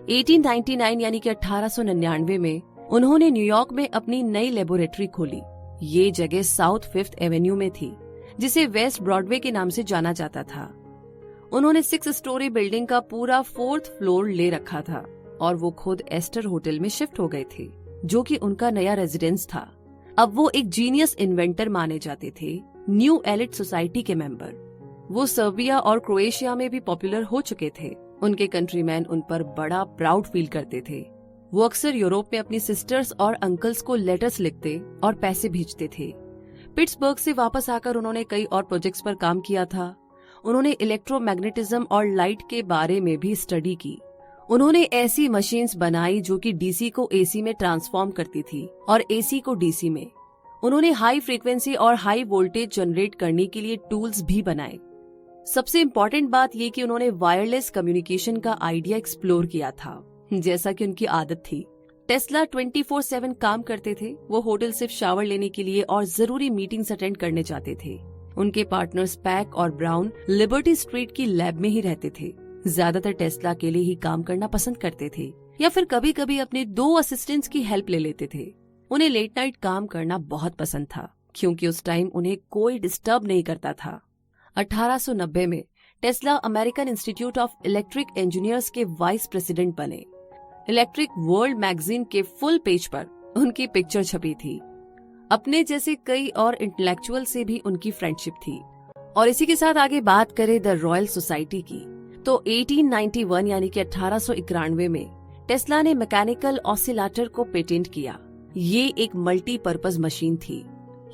1899 यानी कि 1899 में उन्होंने न्यूयॉर्क में अपनी नई लेबोरेटरी खोली। ये जगह साउथ 5th एवेन्यू में थी, जिसे वेस्ट ब्रॉडवे के नाम से जाना जाता था। उन्होंने 6 स्टोरी बिल्डिंग का पूरा 4th फ्लोर ले रखा था और वो खुद एस्टर होटल में शिफ्ट हो गए थे, जो कि उनका नया रेजिडेंस था। अब वो एक जीनियस इन्वेंटर माने जाते थे, न्यू एलिट सोसाइटी के मेंबर। वो सर्बिया और क्रोएशिया में भी पॉपुलर हो चुके थे। उनके कंट्रीमैन उन पर बड़ा प्राउड फील करते थे। वो अक्सर यूरोप में अपनी सिस्टर्स और अंकल्स को लेटर्स लिखते और पैसे भेजते थे। पिट्सबर्ग से वापस आकर उन्होंने कई और प्रोजेक्ट्स पर काम किया था। उन्होंने इलेक्ट्रोमैग्नेटिज्म और लाइट के बारे में भी स्टडी की। उन्होंने ऐसी मशीन्स बनाई जो कि डीसी को एसी में ट्रांसफॉर्म करती थी और एसी को डीसी में। उन्होंने हाई फ्रीक्वेंसी और हाई वोल्टेज जनरेट करने के लिए टूल्स भी बनाए। सबसे इम्पोर्टेंट बात ये कि उन्होंने वायरलेस कम्युनिकेशन का आइडिया एक्सप्लोर किया था, जैसा कि उनकी आदत थी। टेस्ला 24/7 काम करते थे। वो होटल सिर्फ शावर लेने के लिए और जरूरी मीटिंग्स अटेंड करने जाते थे। उनके पार्टनर्स पैक और ब्राउन लिबर्टी स्ट्रीट की लैब में ही रहते थे। ज्यादातर टेस्ला के लिए ही काम करना पसंद करते थे, या फिर कभी कभी अपने 2 असिस्टेंट्स की हेल्प ले लेते थे। उन्हें लेट नाइट काम करना बहुत पसंद था क्योंकि उस टाइम उन्हें कोई डिस्टर्ब नहीं करता था। 1890 में Tesla American institute of electric engineers के वाइस प्रेसिडेंट बने। इलेक्ट्रिक वर्ल्ड मैगजीन के फुल पेज पर उनकी पिक्चर छपी थी। अपने जैसे कई और इंटेलेक्चुअल से भी उनकी फ्रेंडशिप थी। और इसी के साथ आगे बात करें द रॉयल सोसाइटी की, तो 1891 यानी कि 1891 में टेस्ला ने मैकेनिकल ऑसिलेटर को पेटेंट किया। ये एक मल्टीपर्पज मशीन थी।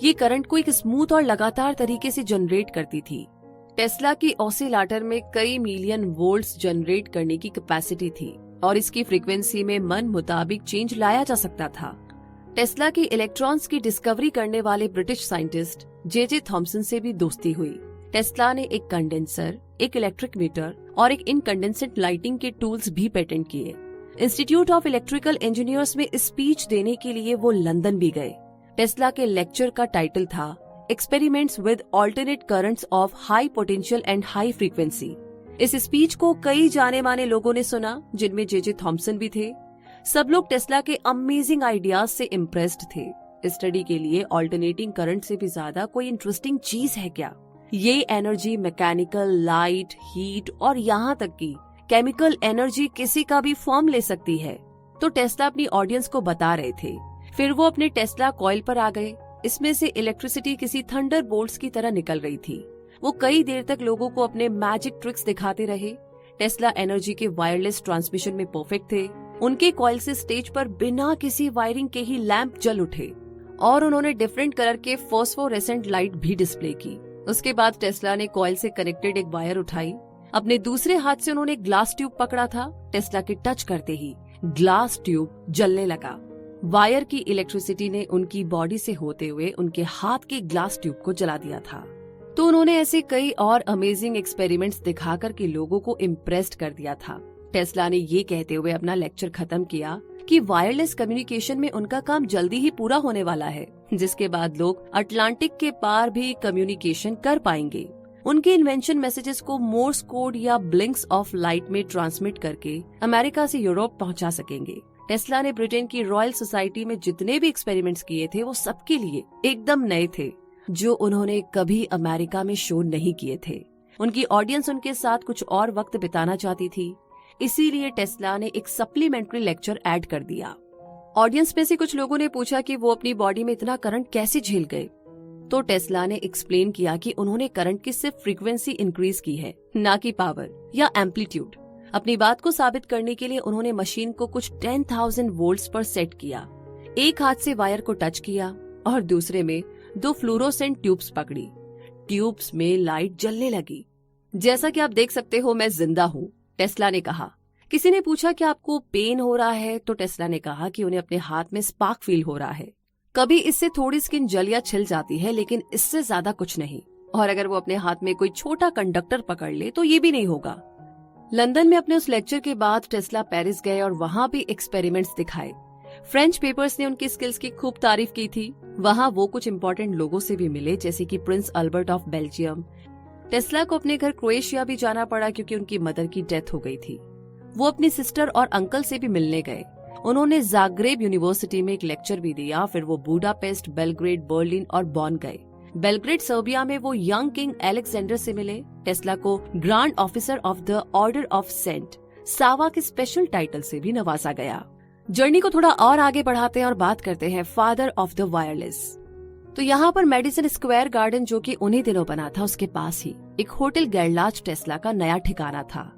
ये करंट को एक स्मूथ और लगातार तरीके से जनरेट करती थी। टेस्ला की ऑसिलेटर में कई मिलियन वोल्ट्स जनरेट करने की कैपेसिटी थी और इसकी फ्रीक्वेंसी में मन मुताबिक चेंज लाया जा सकता था। टेस्ला की इलेक्ट्रॉन्स की डिस्कवरी करने वाले ब्रिटिश साइंटिस्ट जे थॉमसन से भी दोस्ती हुई। टेस्ला ने एक कंडेंसर, एक इलेक्ट्रिक मीटर और एक इनकंडेंसेंट लाइटिंग के टूल्स भी पेटेंट किए। इंस्टीट्यूट ऑफ इलेक्ट्रिकल इंजीनियर्स में स्पीच देने के लिए वो लंदन भी गए। टेस्ला के लेक्चर का टाइटल था experiments with alternate currents of high potential and high frequency. इस स्पीच को कई जाने माने लोगों ने सुना, जिनमें जे थॉमसन भी थे। सब लोग टेस्ला के अमेजिंग आइडियाज से इम्प्रेस्ड थे। स्टडी के लिए ऑल्टरनेटिंग करंट से भी ज्यादा कोई इंटरेस्टिंग चीज है क्या? ये एनर्जी मैकेनिकल, लाइट, हीट और यहाँ तक कि केमिकल एनर्जी किसी का भी फॉर्म ले सकती है। तो टेस्ला अपनी ऑडियंस को बता रहे थे। फिर वो अपने टेस्ला कॉइल पर आ गए। इसमें से इलेक्ट्रिसिटी किसी थंडर बोल्ट्स की तरह निकल रही थी। वो कई देर तक लोगों को अपने मैजिक ट्रिक्स दिखाते रहे। टेस्ला एनर्जी के वायरलेस ट्रांसमिशन में परफेक्ट थे। उनके कॉइल से स्टेज पर बिना किसी वायरिंग के ही लैंप जल उठे और उन्होंने डिफरेंट कलर के फॉस्फोरेसेंट लाइट भी डिस्प्ले की। उसके बाद टेस्ला ने कॉइल से कनेक्टेड एक वायर उठाई। अपने दूसरे हाथ से उन्होंने ग्लास ट्यूब पकड़ा था। टेस्ला के टच करते ही ग्लास ट्यूब जलने लगा। वायर की इलेक्ट्रिसिटी ने उनकी बॉडी से होते हुए उनके हाथ के ग्लास ट्यूब को जला दिया था। तो उन्होंने ऐसे कई और अमेजिंग एक्सपेरिमेंट्स दिखाकर के लोगों को इम्प्रेस्ड कर दिया था। टेस्ला ने ये कहते हुए अपना लेक्चर खत्म किया कि वायरलेस कम्युनिकेशन में उनका काम जल्दी ही पूरा होने वाला है, जिसके बाद लोग अटलांटिक के पार भी कम्युनिकेशन कर पाएंगे। उनके इन्वेंशन मैसेजेस को मोर्स कोड या ब्लिंक्स ऑफ लाइट में ट्रांसमिट करके अमेरिका से यूरोप पहुंचा सकेंगे। टेस्ला ने ब्रिटेन की रॉयल सोसाइटी में जितने भी एक्सपेरिमेंट्स किए थे वो सबके लिए एकदम नए थे, जो उन्होंने कभी अमेरिका में शो नहीं किए थे। उनकी ऑडियंस उनके साथ कुछ और वक्त बिताना चाहती थी, इसीलिए टेस्ला ने एक सप्लीमेंट्री लेक्चर ऐड कर दिया। ऑडियंस में से कुछ लोगों ने पूछा कि वो अपनी बॉडी में इतना करंट कैसे झेल गए। तो टेस्ला ने एक्सप्लेन किया कि उन्होंने करंट की सिर्फ फ्रीक्वेंसी इंक्रीज की है, ना कि पावर या एम्पलीट्यूड। अपनी बात को साबित करने के लिए उन्होंने मशीन को कुछ 10,000 वोल्ट्स पर सेट किया। एक हाथ से वायर को टच किया और दूसरे में 2 फ्लोरोसेंट ट्यूब्स पकड़ी। ट्यूब्स में लाइट जलने लगी। जैसा कि आप देख सकते हो, मैं जिंदा हूँ, टेस्ला ने कहा। किसी ने पूछा कि आपको पेन हो रहा है, तो टेस्ला ने कहा कि उन्हें अपने हाथ में स्पार्क फील हो रहा है। कभी इससे थोड़ी स्किन जल या छिल जाती है, लेकिन इससे ज्यादा कुछ नहीं। और अगर वो अपने हाथ में कोई छोटा कंडक्टर पकड़ ले तो ये भी नहीं होगा। लंदन में अपने उस लेक्चर के बाद टेस्ला पेरिस गए और वहाँ भी एक्सपेरिमेंट्स दिखाए। फ्रेंच पेपर्स ने उनकी स्किल्स की खूब तारीफ की थी। वहाँ वो कुछ इम्पोर्टेंट लोगों से भी मिले, जैसे कि Prince Albert of Belgium. Tesla को अपने घर क्रोएशिया भी जाना पड़ा क्योंकि उनकी मदर की डेथ हो गई थी। वो अपनी सिस्टर और अंकल से भी मिलने गए। उन्होंने जाग्रेब यूनिवर्सिटी में एक लेक्चर भी दिया। फिर वो बुडापेस्ट, बेलग्रेड, बर्लिन और बॉन गए। बेलग्रेड सर्बिया में वो यंग किंग अलेक्जेंडर से मिले। टेस्ला को grand officer of the order of Saint Sava के स्पेशल टाइटल से भी नवाजा गया। जर्नी को थोड़ा और आगे बढ़ाते हैं और बात करते हैं फादर ऑफ द वायरलेस। तो यहाँ पर मेडिसन स्क्वायर गार्डन, जो कि उन्हीं दिनों बना था, उसके पास ही एक होटल गैरलाच टेस्ला का नया ठिकाना था।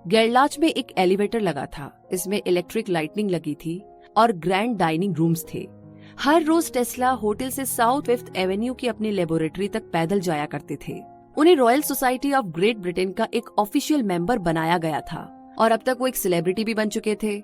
गैरलाच में एक एलिवेटर लगा था। इसमें इलेक्ट्रिक लाइटनिंग लगी थी और ग्रैंड डाइनिंग रूम्स थे। हर रोज टेस्ला होटल से साउथ 5th एवेन्यू की अपनी लेबोरेटरी तक पैदल जाया करते थे। उन्हें royal society of great Britain का एक ऑफिशियल मेंबर बनाया गया था और अब तक वो एक सेलिब्रिटी भी बन चुके थे।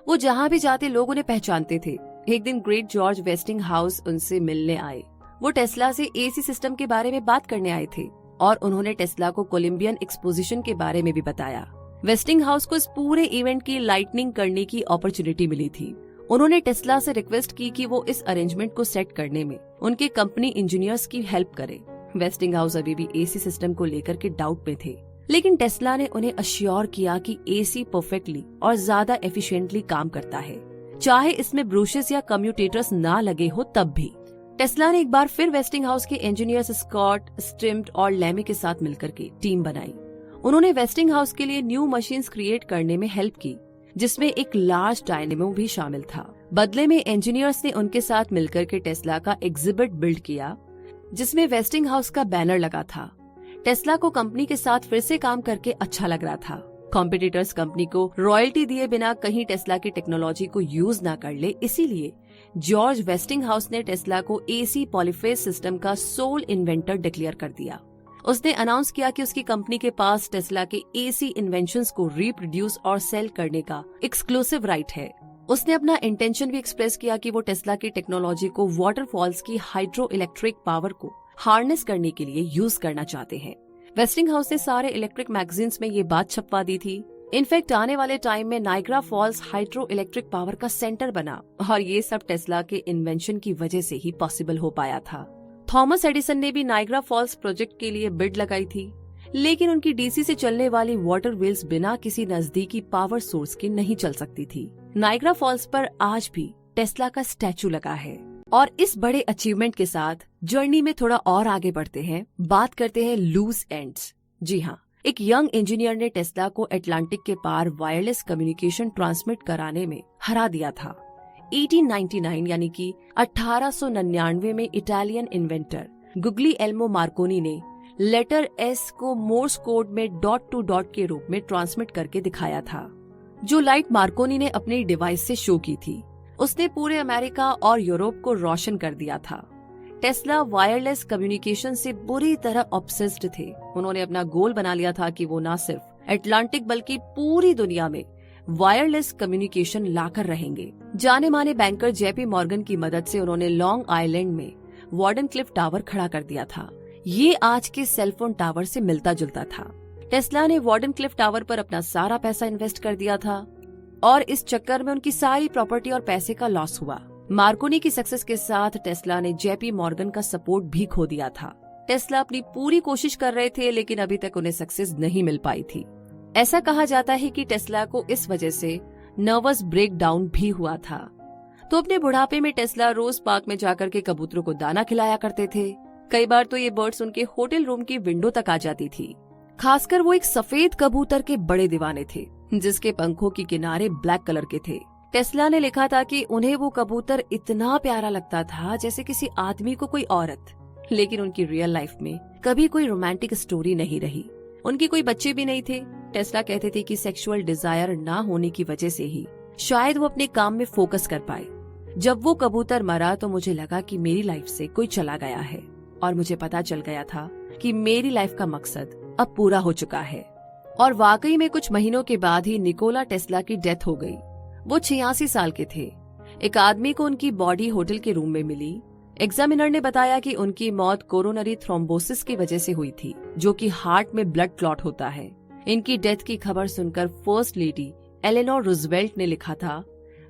वो जहाँ भी जाते लोग उन्हें पहचानते थे। एक दिन ग्रेट जॉर्ज वेस्टिंग हाउस उनसे मिलने आए। वो टेस्ला से एसी सिस्टम के बारे में बात करने आए थे और उन्होंने टेस्ला को कोलंबियन एक्सपोजिशन के बारे में भी बताया। वेस्टिंग हाउस को इस पूरे इवेंट की लाइटनिंग करने की अपॉर्चुनिटी मिली थी। उन्होंने टेस्ला से रिक्वेस्ट की कि वो इस अरेंजमेंट को सेट करने में उनके कंपनी इंजीनियर्स की हेल्प करे। वेस्टिंग हाउस अभी भी एसी सिस्टम को लेकर के डाउट में थे, लेकिन टेस्ला ने उन्हें अश्योर किया कि एसी परफेक्टली और ज्यादा एफिशिएंटली काम करता है, चाहे इसमें ब्रूशेस या कम्यूटेटर्स ना लगे हो तब भी। टेस्ला ने एक बार फिर वेस्टिंगहाउस के इंजीनियर्स स्कॉट, स्टिम्ट और लेमी के साथ मिलकर के टीम बनाई। उन्होंने वेस्टिंगहाउस के लिए न्यू मशीन्स क्रिएट करने में हेल्प की, जिसमें एक लार्ज डायनेमो भी शामिल था। बदले में इंजीनियर्स ने उनके साथ मिलकर के टेस्ला का एग्जिबिट बिल्ड किया, जिसमें वेस्टिंगहाउस का बैनर लगा था। टेस्ला को कंपनी के साथ फिर से काम करके अच्छा लग रहा था। कॉम्पिटिटर्स कंपनी को रॉयल्टी दिए बिना कहीं टेस्ला की टेक्नोलॉजी को यूज ना कर ले, इसीलिए जॉर्ज वेस्टिंगहाउस ने टेस्ला को एसी पॉलीफेज सिस्टम का सोल इन्वेंटर डिक्लेयर कर दिया। उसने अनाउंस किया कि उसकी कंपनी के पास टेस्ला के एसी इन्वेंशंस को रिप्रोड्यूस और सेल करने का एक्सक्लूसिव राइट है। उसने अपना इंटेंशन भी एक्सप्रेस किया कि वो टेस्ला की टेक्नोलॉजी को वाटरफॉल्स की हाइड्रो इलेक्ट्रिक पावर को हार्नेस करने के लिए यूज करना चाहते हैं। वेस्टिंगहाउस ने सारे इलेक्ट्रिक मैगजीन्स में ये बात छपवा दी थी। इनफैक्ट आने वाले टाइम में Niagara Falls hydro electric power का सेंटर बना, और ये सब टेस्ला के इन्वेंशन की वजह से ही पॉसिबल हो पाया था। थॉमस एडिसन ने भी नाइग्रा फॉल्स प्रोजेक्ट के लिए बिड लगाई थी, लेकिन उनकी डीसी से चलने वाली वाटर व्हील्स बिना किसी नजदीकी पावर सोर्स के नहीं चल सकती थी। नाइग्रा फॉल्स पर आज भी टेस्ला का स्टैचू लगा है। और इस बड़े अचीवमेंट के साथ जर्नी में थोड़ा और आगे बढ़ते हैं, बात करते हैं लूज एंड्स। जी हाँ, एक यंग इंजीनियर ने टेस्ला को अटलांटिक के पार वायरलेस कम्युनिकेशन ट्रांसमिट कराने में हरा दिया था। 1899 यानी कि 1899 में इटालियन इन्वेंटर गुग्लिएल्मो मार्कोनी ने लेटर एस को मोर्स कोड में डॉट टू डॉट के रूप में ट्रांसमिट करके दिखाया था, जो लाइट मार्कोनी ने अपने डिवाइस से शो की थी। उसने पूरे अमेरिका और यूरोप को रोशन कर दिया था। टेस्ला वायरलेस कम्युनिकेशन से बुरी तरह ऑब्सेस्ड थे। उन्होंने अपना गोल बना लिया था कि वो न सिर्फ अटलांटिक बल्कि पूरी दुनिया में वायरलेस कम्युनिकेशन लाकर रहेंगे। जाने माने बैंकर जेपी मॉर्गन की मदद से उन्होंने लॉन्ग आइलैंड में वार्डन क्लिफ टावर खड़ा कर दिया था। ये आज के सेलफोन टावर से मिलता जुलता था। टेस्ला ने वार्डन क्लिफ टावर पर अपना सारा पैसा इन्वेस्ट कर दिया था और इस चक्कर में उनकी सारी प्रॉपर्टी और पैसे का लॉस हुआ। मार्कोनी की सक्सेस के साथ टेस्ला ने जेपी मॉर्गन का सपोर्ट भी खो दिया था। टेस्ला अपनी पूरी कोशिश कर रहे थे, लेकिन अभी तक उन्हें सक्सेस नहीं मिल पाई थी। ऐसा कहा जाता है कि टेस्ला को इस वजह से नर्वस ब्रेकडाउन भी हुआ था। तो अपने बुढ़ापे में टेस्ला रोज पार्क में जाकर के कबूतरों को दाना खिलाया करते थे। कई बार तो ये बर्ड्स उनके होटल रूम की विंडो तक आ जाती थी। खासकर वो एक सफेद कबूतर के बड़े दीवाने थे, जिसके पंखों के किनारे ब्लैक कलर के थे। टेस्ला ने लिखा था कि उन्हें वो कबूतर इतना प्यारा लगता था जैसे किसी आदमी को कोई औरत, लेकिन उनकी रियल लाइफ में कभी कोई रोमांटिक स्टोरी नहीं रही। उनके कोई बच्चे भी नहीं थे। टेस्ला कहते थे कि सेक्सुअल डिजायर ना होने की वजह से ही शायद वो अपने काम में फोकस कर पाए। जब वो कबूतर मरा तो मुझे लगा कि मेरी लाइफ से कोई चला गया है, और मुझे पता चल गया था कि मेरी लाइफ का मकसद अब पूरा हो चुका है। और वाकई में कुछ महीनों के बाद ही निकोला टेस्ला की डेथ हो गई। वो 86 साल के थे। एक आदमी को उनकी बॉडी होटल के रूम में मिली। एग्जामिनर ने बताया कि उनकी मौत कोरोनरी थ्रोम्बोसिस की वजह से हुई थी, जो कि हार्ट में ब्लड क्लॉट होता है। इनकी डेथ की खबर सुनकर फर्स्ट लेडी एलेनोर रूजवेल्ट ने लिखा था,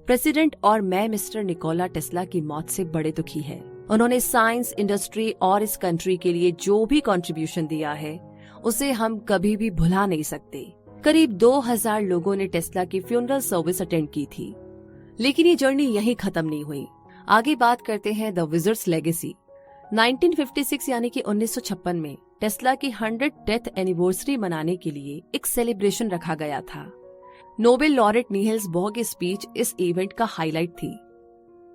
प्रेसिडेंट और मैं मिस्टर निकोला टेस्ला की मौत से बड़े दुखी है। उन्होंने साइंस, इंडस्ट्री और इस कंट्री के लिए जो भी कंट्रीब्यूशन दिया है उसे हम कभी भी भुला नहीं सकते। करीब 2000 लोगों ने टेस्ला की फ्यूनरल सर्विस अटेंड की थी। लेकिन ये जर्नी यहीं खत्म नहीं हुई। आगे बात करते हैं द विजर्ड्स लेगेसी। 1956 यानी कि 1956 में टेस्ला की 100 डेथ एनिवर्सरी मनाने के लिए एक सेलिब्रेशन रखा गया था। नोबेल लॉरेट नील्स बोhr की स्पीच इस इवेंट का हाईलाइट थी।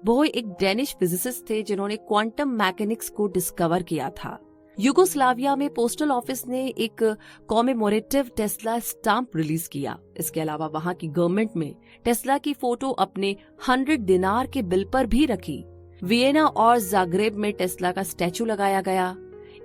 बोhr एक डेनिश फिजिसिस्ट थे जिन्होंने क्वांटम मैकेनिक्स को डिस्कवर किया था। यूगोस्लाविया में पोस्टल ऑफिस ने एक कॉमेमोरेटिव टेस्ला स्टाम्प रिलीज किया। इसके अलावा वहां की गवर्नमेंट में टेस्ला की फोटो अपने 100 दिनार के बिल पर भी रखी। वियना और जाग्रेब में टेस्ला का स्टैचू लगाया गया।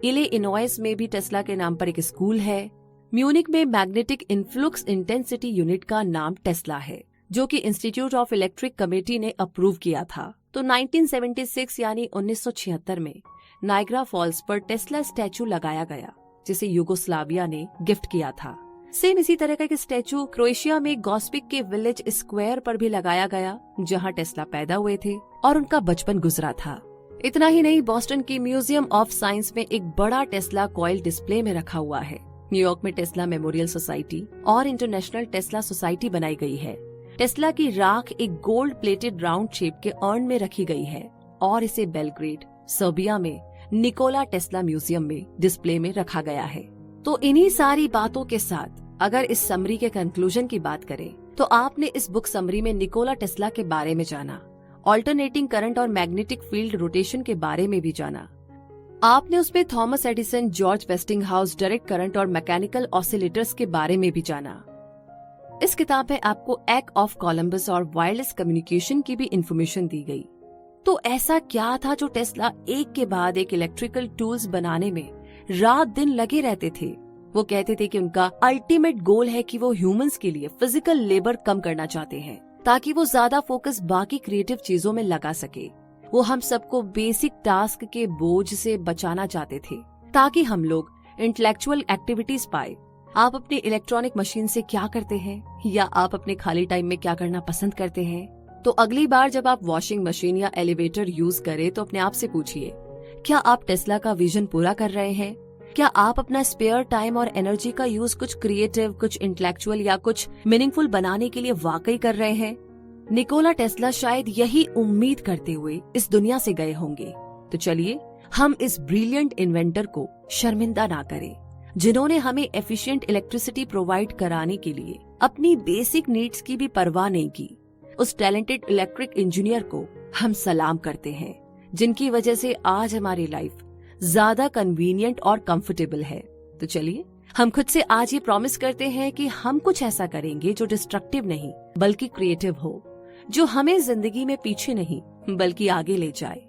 इलिनॉइस में भी टेस्ला के नाम पर एक स्कूल है। म्यूनिक में मैग्नेटिक इन्फ्लुक्स इंटेंसिटी यूनिट का नाम टेस्ला है, जो कि इंस्टीट्यूट ऑफ इलेक्ट्रिक कमेटी ने अप्रूव किया था। तो 1976 यानी 1976 में नाइग्रा फॉल्स पर टेस्ला स्टैचू लगाया गया, जिसे यूगोस्लाविया ने गिफ्ट किया था। सेम इसी तरह का एक स्टैचू क्रोएशिया में गॉस्पिक के विलेज स्क्वायर पर भी लगाया गया, जहां टेस्ला पैदा हुए थे और उनका बचपन गुजरा था। इतना ही नहीं, बॉस्टन की म्यूजियम ऑफ साइंस में एक बड़ा टेस्ला कॉइल डिस्प्ले में रखा हुआ है, न्यूयॉर्क में टेस्ला मेमोरियल सोसाइटी और इंटरनेशनल टेस्ला सोसाइटी बनाई गई है। टेस्ला की राख एक गोल्ड प्लेटेड राउंड शेप के अर्न में रखी गई है और इसे बेलग्रेड, सर्बिया में निकोला टेस्ला म्यूजियम में डिस्प्ले में रखा गया है। तो इन्हीं सारी बातों के साथ अगर इस समरी के कंक्लूजन की बात करें तो आपने इस बुक समरी में निकोला टेस्ला के बारे में जाना, ऑल्टरनेटिंग करंट और मैग्नेटिक फील्ड रोटेशन के बारे में भी जाना। आपने उसमें Thomas Edison, George Westinghouse, direct current और मैकेनिकल ऑसिलेटर्स के बारे में भी जाना। इस किताब में आपको एक्ट ऑफ कोलंबस और वायरलेस कम्युनिकेशन की भी इंफॉर्मेशन दी गई। तो ऐसा क्या था जो टेस्ला एक के बाद एक इलेक्ट्रिकल टूल्स बनाने में रात दिन लगे रहते थे? वो कहते थे कि उनका अल्टीमेट गोल है कि वो ह्यूमंस के लिए फिजिकल लेबर कम करना चाहते हैं ताकि वो ज्यादा फोकस बाकी क्रिएटिव चीजों में लगा सके। वो हम सबको बेसिक टास्क के बोझ से बचाना चाहते थे ताकि हम लोग इंटेलेक्चुअल एक्टिविटीज पाए। आप अपने इलेक्ट्रॉनिक मशीन से क्या करते हैं या आप अपने खाली टाइम में क्या करना पसंद करते हैं? तो अगली बार जब आप वॉशिंग मशीन या एलिवेटर यूज करें तो अपने आप से पूछिए, क्या आप टेस्ला का विजन पूरा कर रहे हैं? क्या आप अपना स्पेयर टाइम और एनर्जी का यूज कुछ क्रिएटिव, कुछ इंटेलेक्चुअल या कुछ मीनिंगफुल बनाने के लिए वाकई कर रहे हैं? निकोला टेस्ला शायद यही उम्मीद करते हुए इस दुनिया से गए होंगे। तो चलिए हम इस ब्रिलियंट इन्वेंटर को शर्मिंदा ना करें, जिन्होंने हमें एफिशिएंट इलेक्ट्रिसिटी प्रोवाइड कराने के लिए अपनी बेसिक नीड्स की भी परवाह नहीं की। उस टैलेंटेड इलेक्ट्रिक इंजीनियर को हम सलाम करते हैं, जिनकी वजह से आज हमारी लाइफ ज्यादा कन्वीनियंट और कंफर्टेबल है। तो चलिए हम खुद से आज ये प्रॉमिस करते हैं कि हम कुछ ऐसा करेंगे जो डिस्ट्रक्टिव नहीं बल्कि क्रिएटिव हो, जो हमें जिंदगी में पीछे नहीं बल्कि आगे ले जाए।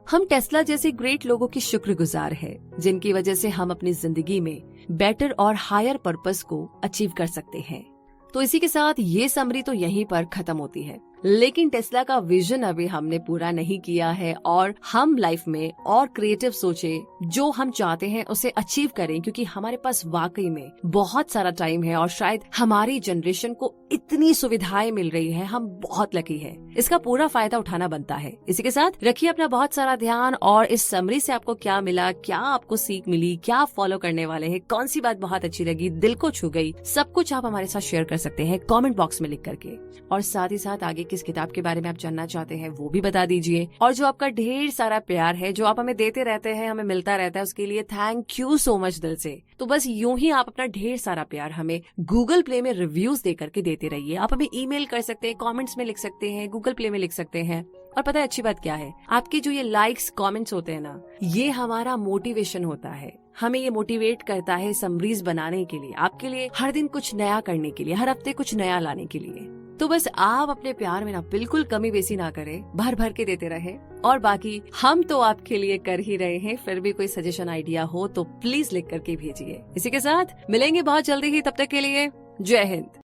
हम टेस्ला जैसे ग्रेट लोगों की शुक्रगुजार है, जिनकी वजह से हम अपनी जिंदगी में बेटर और हायर पर्पस को अचीव कर सकते हैं। तो इसी के साथ ये समरी तो यहीं पर खत्म होती है, लेकिन टेस्ला का विजन अभी हमने पूरा नहीं किया है और हम लाइफ में और क्रिएटिव सोचे, जो हम चाहते हैं उसे अचीव करें, क्योंकि हमारे पास वाकई में बहुत सारा टाइम है और शायद हमारी जनरेशन को इतनी सुविधाएं मिल रही है, हम बहुत लकी है। इसका पूरा फायदा उठाना बनता है। इसी के साथ रखिए अपना बहुत सारा ध्यान। और इस समरी से आपको क्या मिला, क्या आपको सीख मिली, क्या आप फॉलो करने वाले हैं, कौन सी बात बहुत अच्छी लगी, दिल को छू गई, सब कुछ आप हमारे साथ शेयर कर सकते हैं कमेंट बॉक्स में लिख करके। और साथ ही साथ आगे किस किताब के बारे में आप जानना चाहते हैं वो भी बता दीजिए। और जो आपका ढेर सारा प्यार है जो आप हमें देते रहते हैं, हमें मिलता रहता है, उसके लिए थैंक यू सो मच दिल से। तो बस यूं ही आप अपना ढेर सारा प्यार हमें गूगल प्ले में रिव्यूज दे करके देते रहिए। आप हमें ईमेल कर सकते हैं, कमेंट्स में लिख सकते हैं, गूगल प्ले में लिख सकते हैं। और पता है अच्छी बात क्या है, आपके जो ये लाइक्स कमेंट्स होते हैं ना, ये हमारा मोटिवेशन होता है, हमें ये मोटिवेट करता है समरीज बनाने के लिए, आपके लिए हर दिन कुछ नया करने के लिए, हर हफ्ते कुछ नया लाने के लिए। तो बस आप अपने प्यार में ना बिल्कुल कमी बेसी ना करें, भर भर के देते रहे। और बाकी हम तो आपके लिए कर ही रहे हैं, फिर भी कोई सजेशन आइडिया हो तो प्लीज लिख करके भेजिए। इसी के साथ मिलेंगे बहुत जल्दी ही, तब तक के लिए जय हिंद।